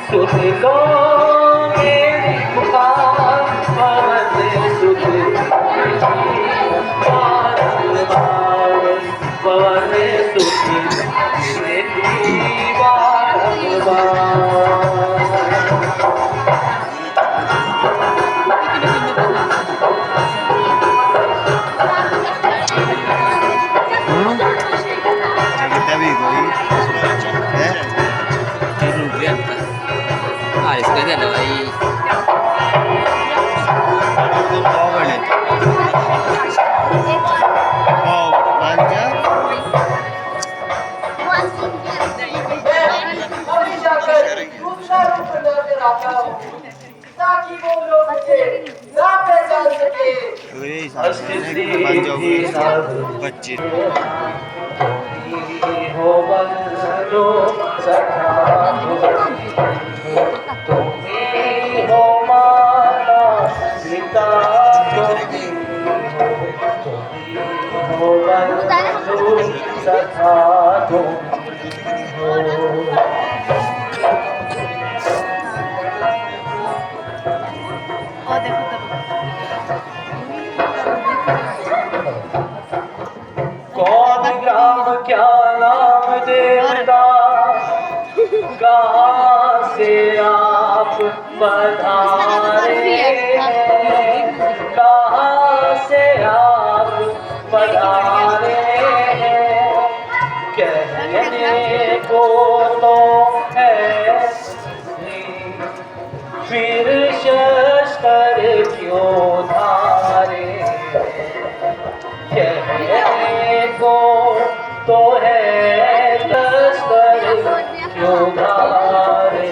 सुध को मेरी पुकार पवन सुध पवन सुध मेरी बार इसका देना भाई ताकि वो लोग मुझे ना पहचान सके। बच्चे हो बंधो सखा तुम्ही हो माता पिता तुम्ही हो बंधो सखा तुम्ही हो। कौन ग्राम क्या नाम देवदास कहाँ से आप पधारे कहाँ से आप पधारे कहने को तो है फिर शस्त्र क्यों धारे कहने को तो है शस्त्र क्यों धारे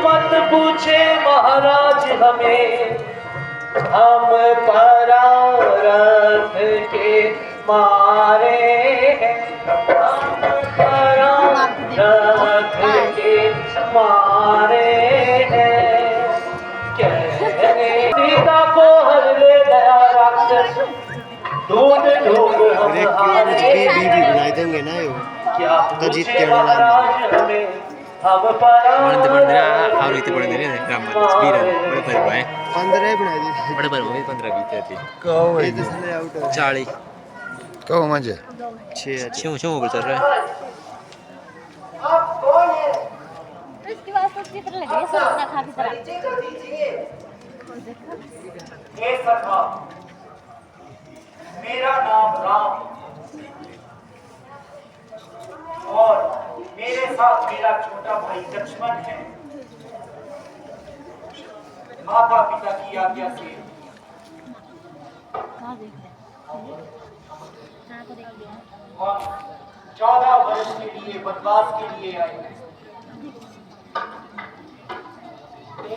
मत पूछे महाराज हमें हम परारथ के मारे हम परारथ के मारे कहने सीता को हर ले गया राक्षस ढूंढ ढूंढ हम हारे बनाई देंगे ना यो क्या तो जीत पूछे के महाराज हमें हम और इतने बड़े नहीं है ग्राम बड़े पर भाई 15 बनाई दी बड़े पर भाई 15 बीते थे कहो ये तो साले आउट है 40 कहो मजे 6 क्यों ऊपर चल रहा है आप कौन है इसके बाद तो चित्र लग रही है सोचना खा की तरह परिचय तो दीजिए। हे सखा मेरा नाम राम और मेरे साथ मेरा छोटा भाई लक्ष्मण है। माता पिता की आज्ञा से कहां देख रहे हैं हां को देख लिया हम 14 वर्ष के लिए वनवास के लिए आए हैं।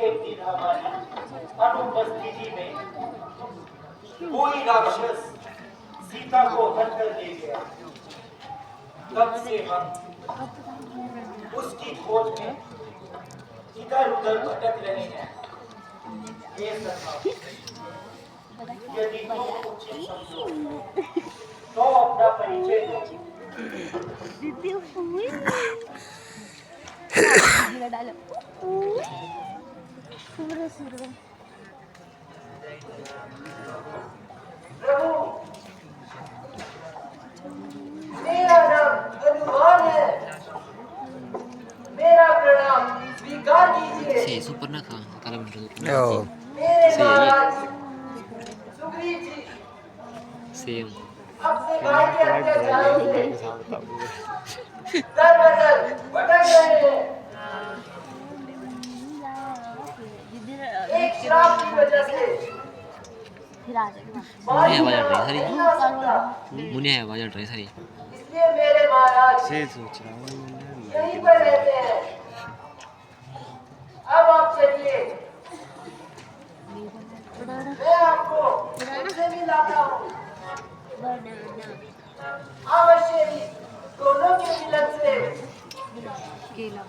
एक दिन हमारी अनुपस्थिति में कोई राक्षस सीता को हट कर ले गया। तब से हम उसकी खोज में इधर उधर भटक रहे हैं। ये सखा यदि तुम उचित समझो तो अपना परिचय दो। दीदी हुई डालो सुबह सुबह प्रभु मेरा नाम हनुमान है। मेरा प्रणाम स्वीकार कीजिए। से सुपर ना खा तारा बन ओ मेरे महाराज सुग्रीव जी सेम अपने भाई के अत्याचारों से दर बदर भटक रहे हैं। एक श्राप की वजह से फिर आ जाएगा मुने आवाज आ रही नहीं आ सकता। सारी मुने आवाज आ रही सारी इसलिए मेरे महाराज से सोच रहा हूं यहीं पर रहते हैं। अब आप चलिए मैं आपको उनसे मिलाता हूँ। अवश्य ही दोनों के मिलन से केला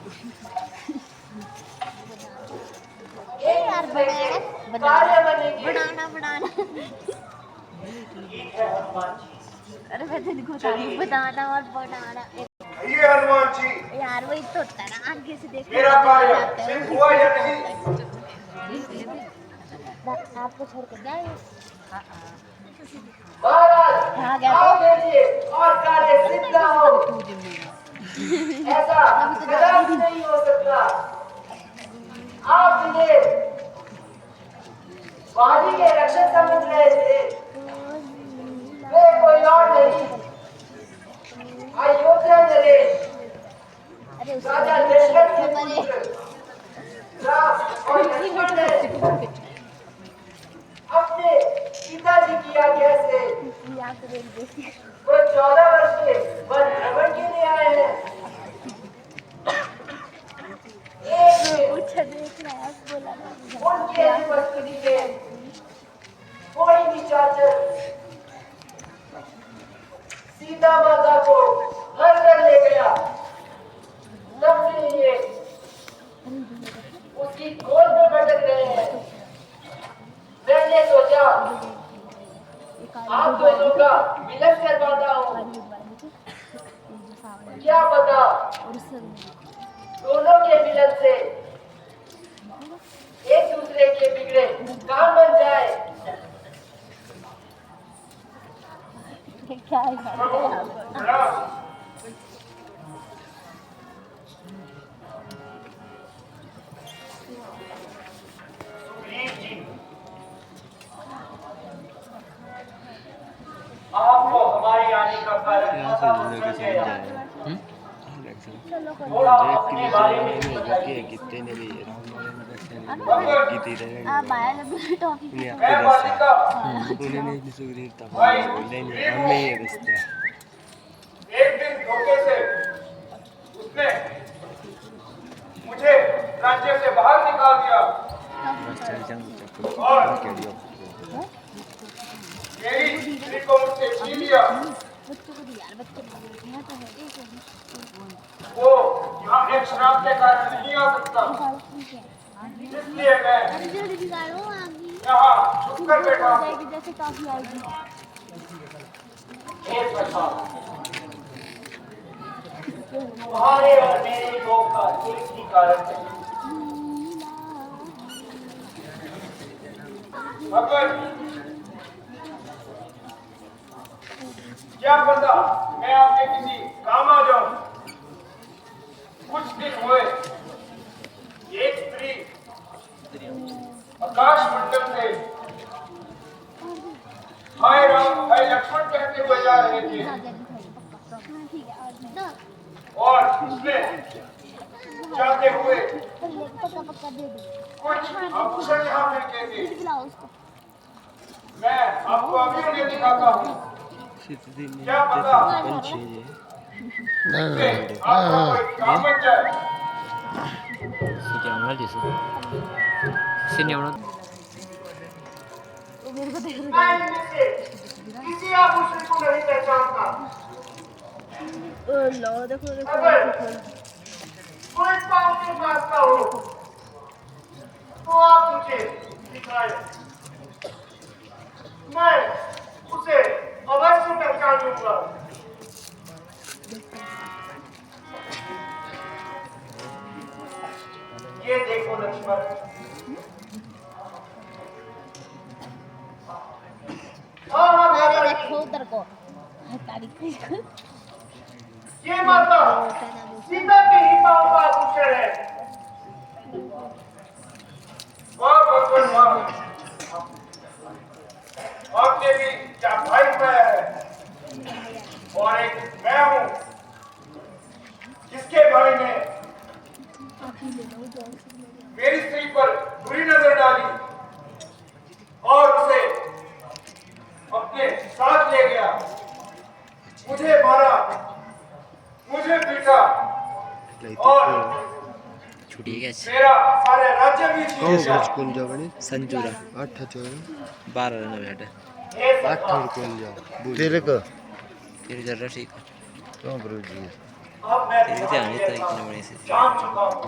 यार कार्य बनेगी। बनाना ठीक है हनुमान जी अरे मैं तेरे को बताना और बनाना ये हनुमान जी यार वही तो होता है ना, आगे से देख मेरा कार्य सिद्ध हुआ या नहीं? आपको छोड़ कर जाए। महाराज हाँ, क्या? आप भेजिए और कार्य सिद्ध ना हो ऐसा कदापि नहीं हो सकता। आप मुझे वादी के रक्षक समझ रहे थे, वे कोई और नहीं अयोध्या नरेश अरे राजा दशरथ के पुत्र राम और लक्ष्मण ने अपने पिताजी की आज्ञा से वो 14 वर्ष के वन भ्रमण के लिए आए हैं। उनकी अनुपस्थिति में कोई भी चाचर सीता माता को घर कर ले गया, तब से ये उसकी गोद में भटक रहे हैं। मैंने सोचा आप दोनों का मिलन करवाता हूँ, क्या पता दोनों के मिलन से एक दूसरे के बिगड़े काम बन जाए। क्या है? आपको हमारी आने का कारण यहाँ से पता जुड़ने चल के गया। समझ थोड़ा अपने बारे में बताइए। कितने ने भी बाहर लगी टॉफी मैं बालिका उन्होंने सुग्रीव था बोले नहीं हमें ये बचता एक दिन धोखे से उसने मुझे राज्य से बाहर निकाल दिया और मेरी स्त्री को मुझसे छीन लिया। बच्चों को यार बच्चे यहाँ तो है वो यहाँ एक शराब के कारण नहीं आ सकता, इसलिए मैं जल्दी बिगाड़ो आगे यहाँ छुप कर बैठा हूँ। जैसे टॉफी आएगी। एक कथा तुम्हारे और मेरे लोग का एक ही कारण है। अगर क्या पता मैं आपके किसी काम आ जाऊं। कुछ दिन हुए एक स्त्री आकाश मंडल से हाय राम हाय लक्ष्मण कहते हुए जा रहे थे और उसने जाते हुए कुछ आभूषण यहाँ फेंके थे। मैं आपको अभी उन्हें दिखाता हूँ, क्या पता आपका कोई काम बन जाए। मैं इनमें से किसी आभूषण को नहीं पहचानता। अगर कोई पाँव के पास का हो तो आप मुझे दिखाएं, मैं उसे अवश्य पहचान लूंगा। ये देखो लक्ष्मण, हाँ देखो उधर को ये माता सीता के ही पाँव का आभूषण है। वाह भगवान वाह, आपने भी क्या भाई पाया है। और एक मैं हूँ जिसके भाई ने मेरी स्त्री पर बुरी नजर डाली और उसे अपने साथ ले गया, मुझे मारा, मुझे पीटा और छुट्टी कैसे मेरा सारे राज्य भी छीन कौन लिया। सा कुंज बने संजूरा 8 चोर 12 रन बैठे हे 8 सखा, कुंज तेरे को तेरी जरा ठीक तो ब्रो जी अब मैं तेरी तुम्हारी ध्यान इतना व्यथा इतने बड़े से जान चुका हूँ।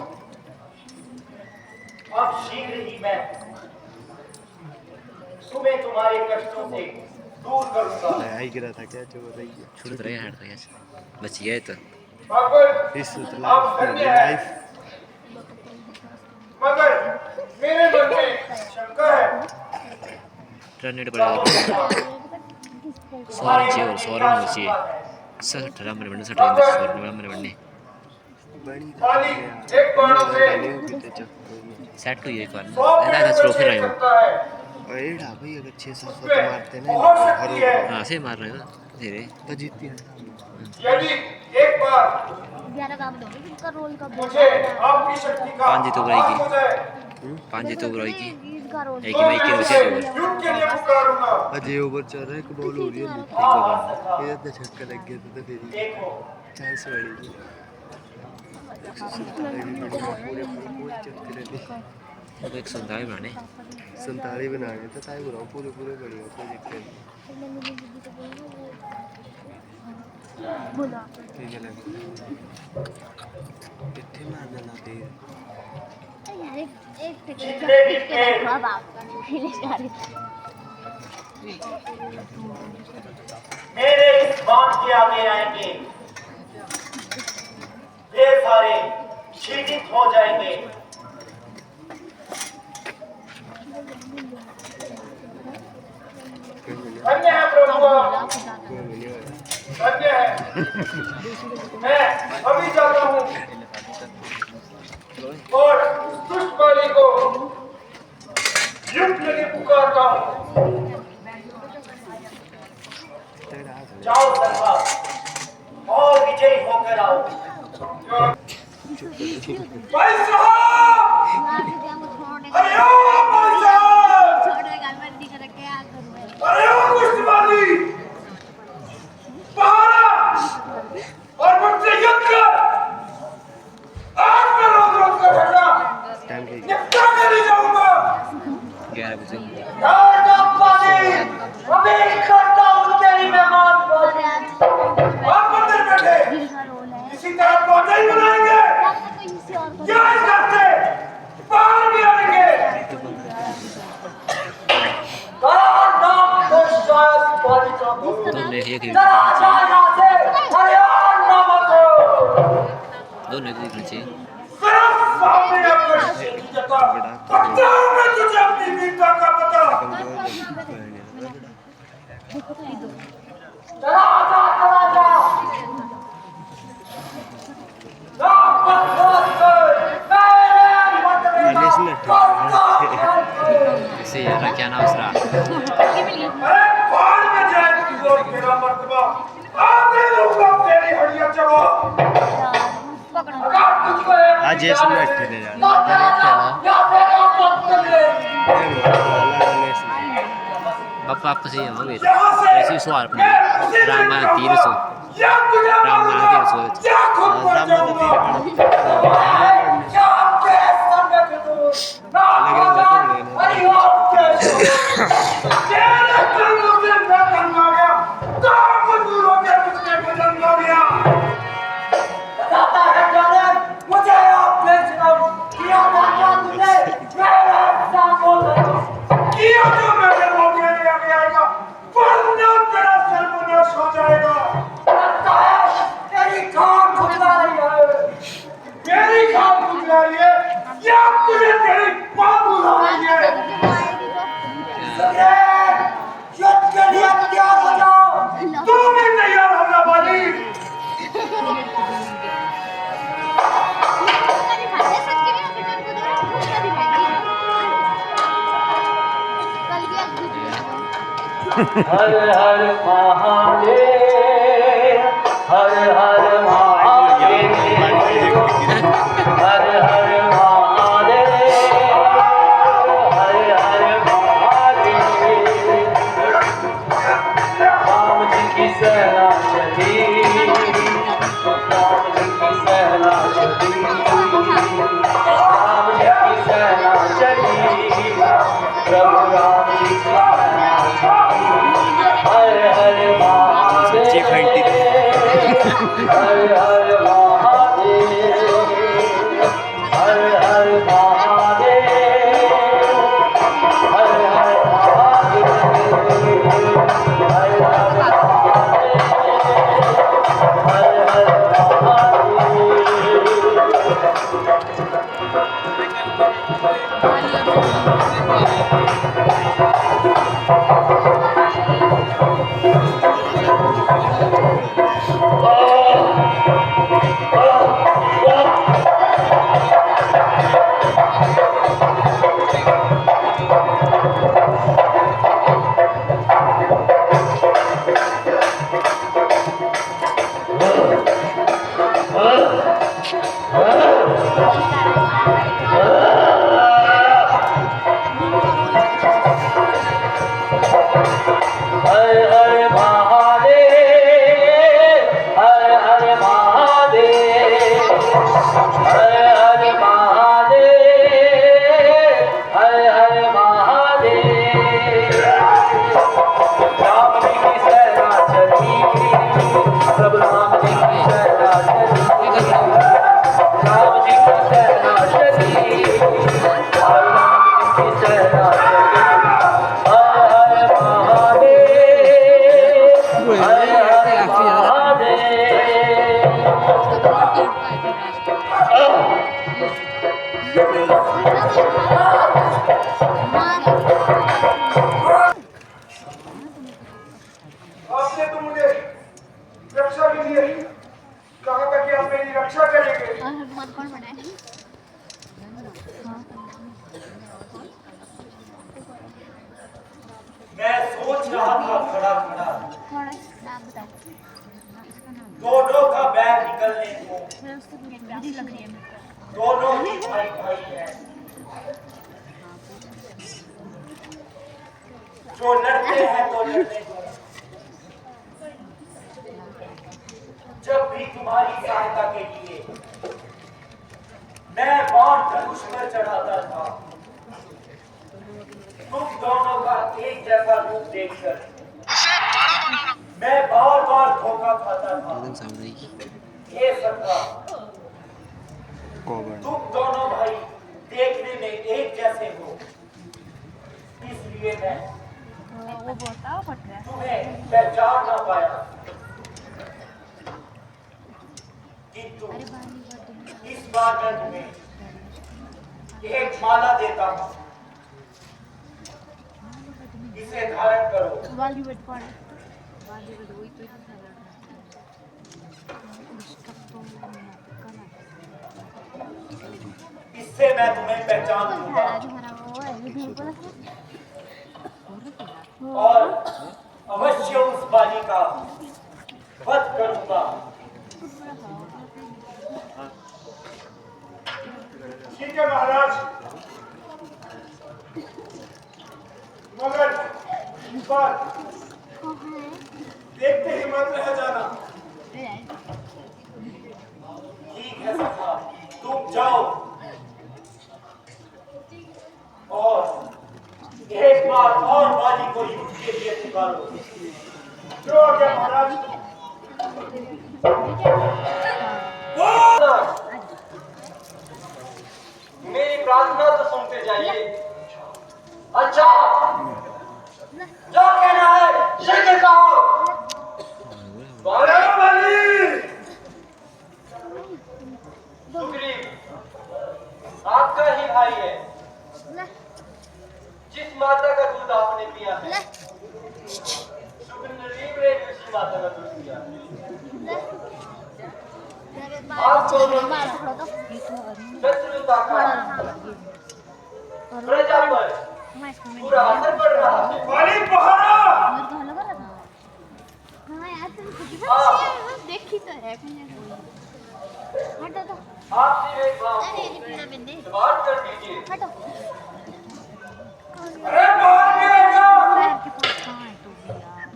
अब शीघ्र ही मैं तुम्हें तुम्हारे कष्टों से दूर करूंगा। आई गिरा था क्या जो बताइए छुट रहा है हट रहा है बच गया तो मगर इस आप धन्य है, लाइफ मगर मेरे मन में शंका है। टर्नेट पड़ेगा 100 इंची और 100 रन होना चाहिए 60 रन बनने 60 रन बनने बड़ी खाली एक बाणों से सेट हुई है एक बार 100 ऐसा रन स्ट्रोक ले रहा हूँ सकता है। और एड़ा भाई अगर 600 तो उसमें मारते ना बहुत शक्ति है। हाँ से मार रहे हैं ना धीरे तो जीतती है यदि एक बार 11 काम दोगे इनका रोल का मुझे आपकी शक्ति का पाँच जीतो आभास रहेगी। हो जाए, 5 जीतो बुराई की इसका रोल एक तो ही मैं बचे उसे युद्ध के लिए पुकारूंगा। अजय ओवर चल रहा है एक बॉल हो रही है ये तो छक्का लग गया तो फिर देखो चांस बढ़ेगी अब 147 बनाने 47 बनाने तो ताई बुलाओ पूरे पूरे बढ़िया कोई दिक्कत बोला नहीं ठीक है लगे कितने मारना ना दे यार एक सेकंड के रखवा बाप का खेले जा रहे मेरे इस बांध के आगे आएंगे, ये सारे क्षीणित हो जाएंगे। धन्य है प्रभु, धन्य है। मैं अभी जाता हूँ और दुष्ट बाली को युद्ध के लिए पुकारता हूँ। जाओ सरवा और विजयी होकर आओ। भाई साहब, अरे ओ भाई साहब, अरे ओ दुष्ट बाली, पहाड़ा और मुझसे युद्ध कर। आज मैं रोज का झगड़ा टाइम के निपटा कर ही जाऊंगा। 11 बजे अभी करता हूँ तेरी मेहमान बाजी। आप मंदिर बैठे इसी तरह पौधे ही बनाएंगे। क्या इस हफ्ते बाहर भी आएंगे। नाम तो शायद बाली का बोल। दोनों एक ही जरा जा यहाँ से, अरे यार नाम को। दोनों एक दिखना चाहिए सिर्फ सामने आकर शक्ति जता। करता हूँ मैं तुझे अपनी वीरता का पता। चला जा नाम मत कर, मेरे मत ऐसे यार क्या नाम उसका अरे बाहर में जाए तू और तेरा मर्तबा आते लूंगा तेरी हड्डियां चबा। अगर तुझको आज ऐसे में बैठे थे बापा आपको सही हो गए ऐसे सवाल अपने रामायण 300 रामायण 300 क्या खुद मर जाऊंगा। क्या आपके संग दूं ना परिवार के तेरे कर्म से मैं तंग आ गया। काम दूर हो गया मुझसे वजन हो गया। बताता है जाने मुझे आप बेचना किया था क्या तुमने मेरे साथ बोल किया जो मेरे मौके में आगे आएगा वरना तेरा सर्वनाश हो जाएगा। लगता है तेरी खान खुदला रही है। मेरी खान खुदला रही है या तुझे तेरी मां बुला रही है। युद्ध के लिए तैयार हो जाओ। तू भी तैयार हो जा बाली। हर हर महादेव, हर हर महादेव, हर हर महादेव, हर हर महादेव। राम जी की सेना चली, राम जी की सेना चली, राम जी की सेना चली, प्रभु राम जी की सेना चली। हर हर महादेव, हर आपने तो मुझे रक्षा के लिए कहा था कि आप मेरी रक्षा करेंगे। और हनुमान कौन बनाए? मैं सोच रहा था खड़ा खड़ा कौन है? नाम बताओ। दोनों का बैग निकलने को, मैं उसको बुरी लग रही है मेरे को। दोनों ही भाई भाई हैं। जो लड़ते हैं तो लड़ने दो। जब भी तुम्हारी सहायता के लिए मैं बाण धनुष पर चढ़ाता था, तुम दोनों का एक जैसा रूप देखकर मैं बार बार धोखा खाता था। एकदम सामने ही ये सत्ता, कौन तुम दोनों भाई देखने में एक जैसे हो, इसलिए मैं वो बताओ फट रहा है। तुम्हें पहचान ना पाया, किंतु इस बार मैं तुम्हें एक माला देता हूँ, इसे धारण करो। बॉलीवुड कौन है? बॉलीवुड वही तो इससे मैं तुम्हें पहचान दूंगा वो है विधि को और अवश्य उस बाली का वध करूंगा। ठीक है महाराज, मगर इस बार देखते ही मत रह जाना। ठीक है सखा, तुम जाओ और एक बार और बाली को युद्ध के लिए पुकारो। जो आ गया महाराज। मेरी प्रार्थना तो सुनते जाइए। अच्छा, जो कहना है शीघ्र कहो। सुग्रीव आपका ही भाई है, जिस माता का दूध आपने पिया है, सुग्रीव ने उसी माता का दूध पिया। आपको शत्रुता का प्रजा पर पूरा असर पड़ रहा है। हाँ यार तुम देखी तो है हटो तो आपसे एक बात अरे रिपीना में दे बात कर दीजिए। हटो अरे बाहर निकलो। पैर के पास कहाँ है तू भी यार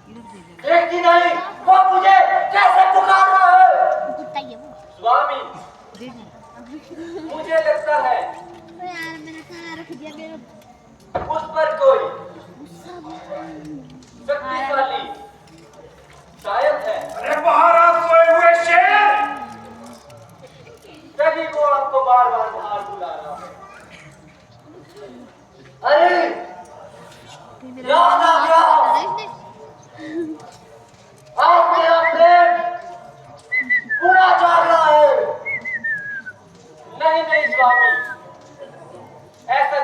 इधर दे दे देखती नहीं वो मुझे कैसे पुकार रहा है। कुत्ता ये वो स्वामी, दे दे मुझे लगता है तो यार मैंने कहाँ रख दिया मेरा उस पर कोई गुस्सा शक्तिशाली शायद है। अरे बाहर आप सोए हुए शेर, तभी वो आपको बार बार बाहर बुला रहा है। अरे याद आ गया, आप मेरा प्रेम पूरा जाग रहा है। नहीं नहीं स्वामी, ऐसा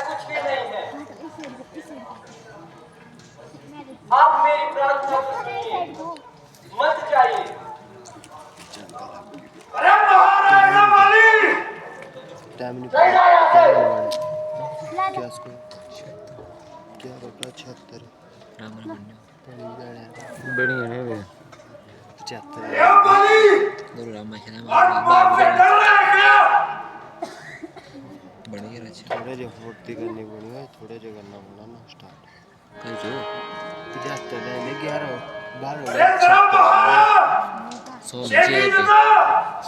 आप मेरी प्रार्थना को सुनिए, मत जाइए। अरे महाराजा वाली टाइम नहीं चल जा यहाँ से। क्या इसको क्या रोका 76 राम राम बढ़िया है वे 75 ये वाली गुरु राम खेला और बाप से डर रहा है क्या? बढ़िया अच्छा थोड़े जो फुर्ती करनी पड़ी है थोड़े जो करना पड़ा ना स्टार्ट कल जो 75 है 11 12 अरे जरा महाराज 100 शेखी मंचे जुदा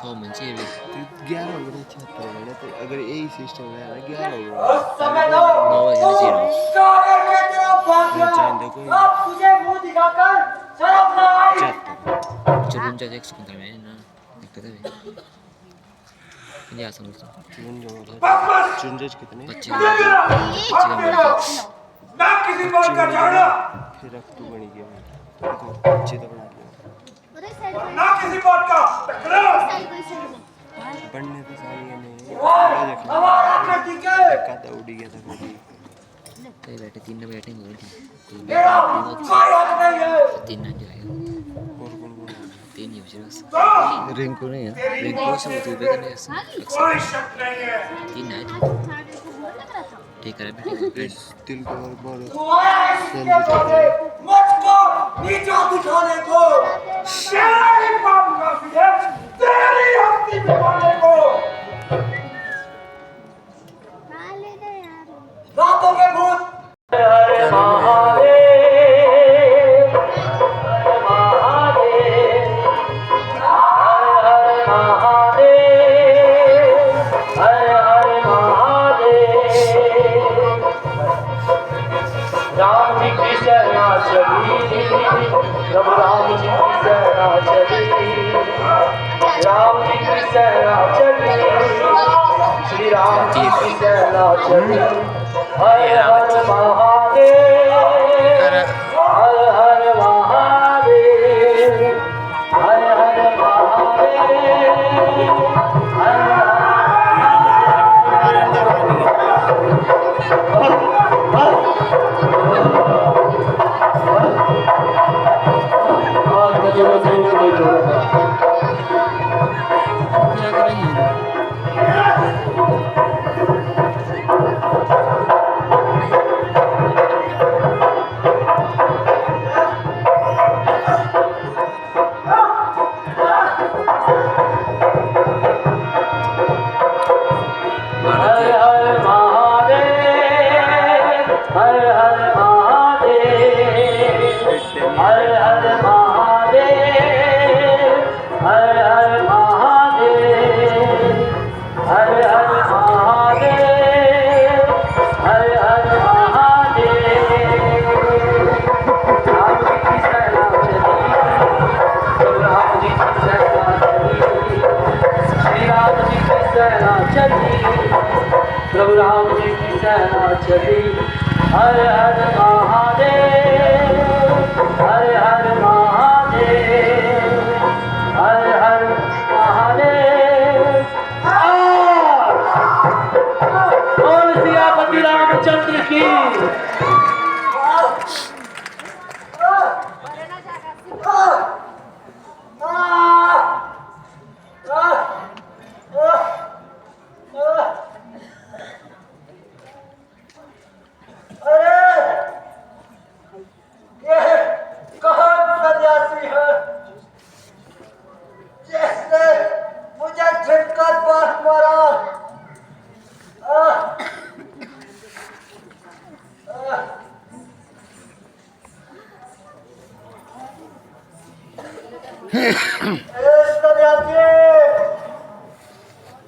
100 मंचे भी 11 हो गए 76 हो गए तो अगर यही सिस्टम है ना 11 हो गए उस समय दो। 9 है 0 सागर के तरफ भाग चांद गया। देखो ये। अब तुझे मुंह दिखाकर शर्म न आई। 74 चुन जा एक सेकंड में ना दिक्कत है ये आ समझ चुनजेज कितने 25 ना किसी बात का जाना फिर अब तू बनी गया तो अच्छी तो बना दिया ना किसी बात का टकराव। पढ़ने तो सारी है नहीं हमारा प्रतीक है। काता उड़ी गया था कभी कई बैठे 3 नंबर बैटिंग हो रही थी मेरा कोई हक नहीं है। 3 ना जाएगा और कौन 3 ही बचे बस तो रिंकू नहीं है रिंकू से तो बेगने कोई शक नहीं है। 3 है ठीक है बैटिंग इस दिल को और बोलो तू आया इसके बदले मुझको नीचा दिखाने को। तेरा ही काम काफी है तेरी हस्ती मिटाने को। रातों के भूत। राम जी की सेना चली, प्रभु राम जी की सेना चली, राम जी की सेना चली, श्री राम जी की सेना चली। हर हर महादेव, हर हर महादेव, हर हर महादेव, हर प्रभु राम जी की सेना चली। हर हर महादेव, हर हर महादेव, हर हर महादेव। बोल सियापति रामचंद्र की।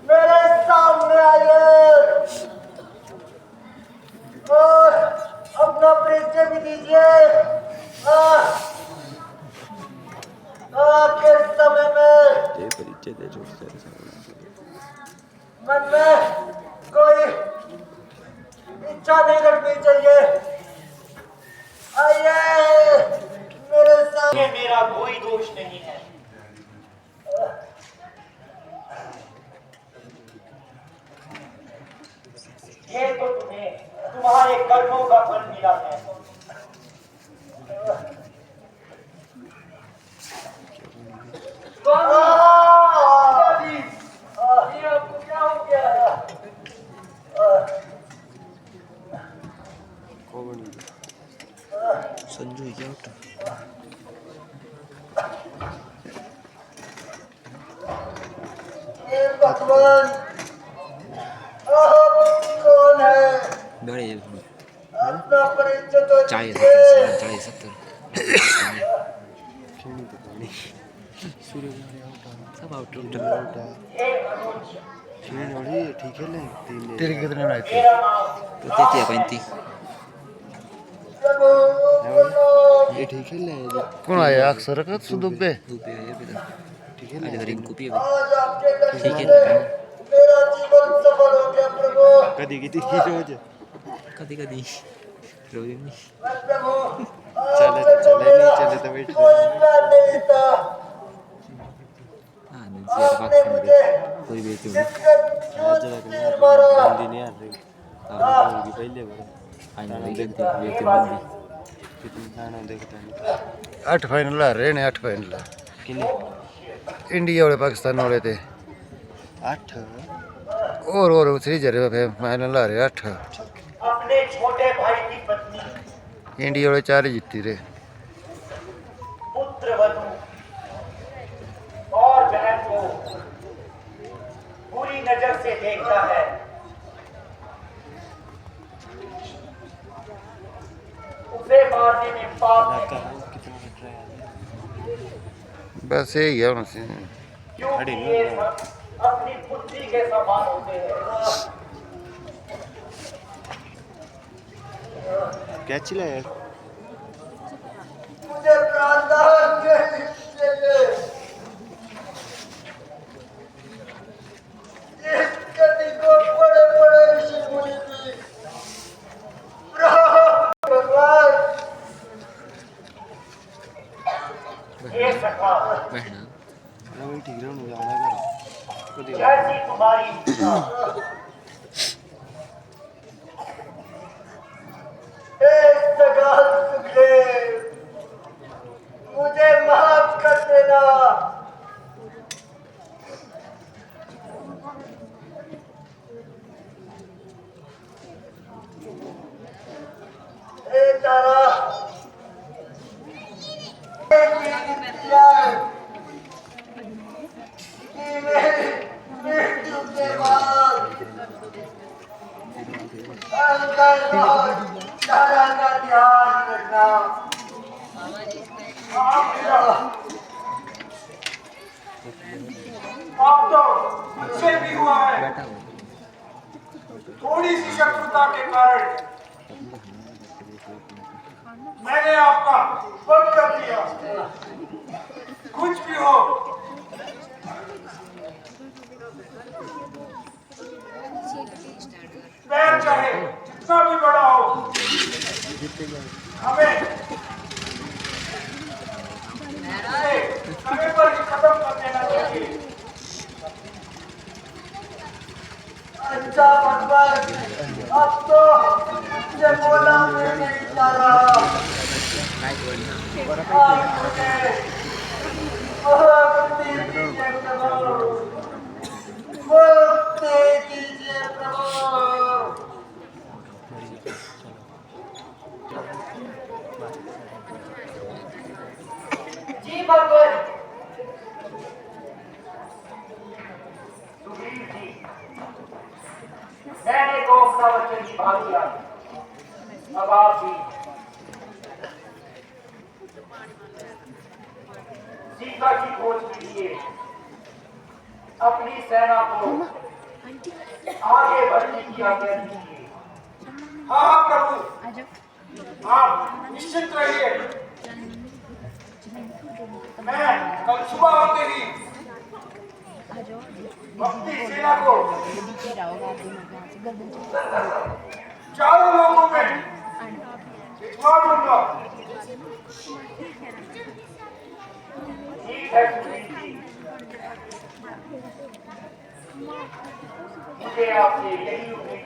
मेरे सामने आइए और अपना परिचय भी दीजिए। आखिर समय में ये परिचय दे जो मन में कोई इच्छा नहीं रखनी चाहिए। आइए मेरे सामने। मेरा कोई दोष नहीं है। ये तो तुम्हें तुम्हारे कर्मों का फल मिला है। आपको क्या हो गया? संजू क्या उठा हे भगवान, आप कौन है? बड़े अपना परिचय तो 40 दीजिए। 70 सब आउट ठीक है ले तीन तेरे कितने बनाए थे? तो 33 35 प्रभु बोलो। ये ठीक है ले कौन आया अक्सर का सुदुबे? रुपये है बेटा ठीक है आज रिंकू भी है आज आपके ठीक दर्शन है से मेरा जीवन सफल हो गया प्रभु। कदी की थी रोज कभी कभी रोज नहीं मैं प्रभु चले आपसे चले नहीं मेरा चले तो बैठ कोई प्यार नहीं था। हाँ नहीं से आपने बात मुझे कोई बेचो जिसका क्यों तीर मारा? बंदी नहीं आ रही होगी पहले बड़ा आई नहीं देखते बेचो बंदी कितने खाना देखता नहीं 8 फाइनल आ रहे ने 8 फाइनल किन्ने इंडिया वाले पाकिस्तान वाले थे 8 और सीरीज रहे फाइनल आ रहे 8 अपने छोटे भाई की पत्नी, इंडिया वाले 4 ही जीती रहे पुत्र वधू और बहन को बुरी नजर से देखता है। उसे मारने में पाप नहीं, कितना कट रहा है बस यही है उनसे क्योंकि ये सब अपनी पुत्री के समान होते हैं। क्या चिल्लाया मुझे प्राणदान के लिए इस गति को बड़े बड़े ऋषि मुनि की भगवान ये सखा बहना ना वही ठीक रहा मुझे आना करो कदी जैसी तुम्हारी इच्छा। हे जगत सुखदेव, मुझे माफ कर देना। हे तारा, मृत्यु के बाद तारा का ध्यान रखना। अब तो मुझसे भी हुआ है थोड़ी सी शत्रुता के कारण मैंने आपका वध कर दिया। कुछ भी हो, पैर चाहे जितना भी बड़ा हो, हमें उसे समय पर ही खत्म कर देना चाहिए। अच्छा भगवान, अब तो मुझे बोला मैं नहीं जा रहा। आज मुझे मुक्ति दीजिए प्रभु, मुक्ति दीजिए प्रभु। जी भगवान। सुग्रीव जी, मैंने तो अपना वचन निभा दिया। अब आप भी सीता की खोज के लिए अपनी सेना को आगे बढ़ने की आज्ञा दीजिए। हाँ हाँ प्रभु, आप निश्चित रहिए। मैं कल सुबह होते ही अपनी सेना को चारों लोगों में भिजवा दूंगा। ठीक है सुग्रीव जी, मुझे आपसे यही उम्मीद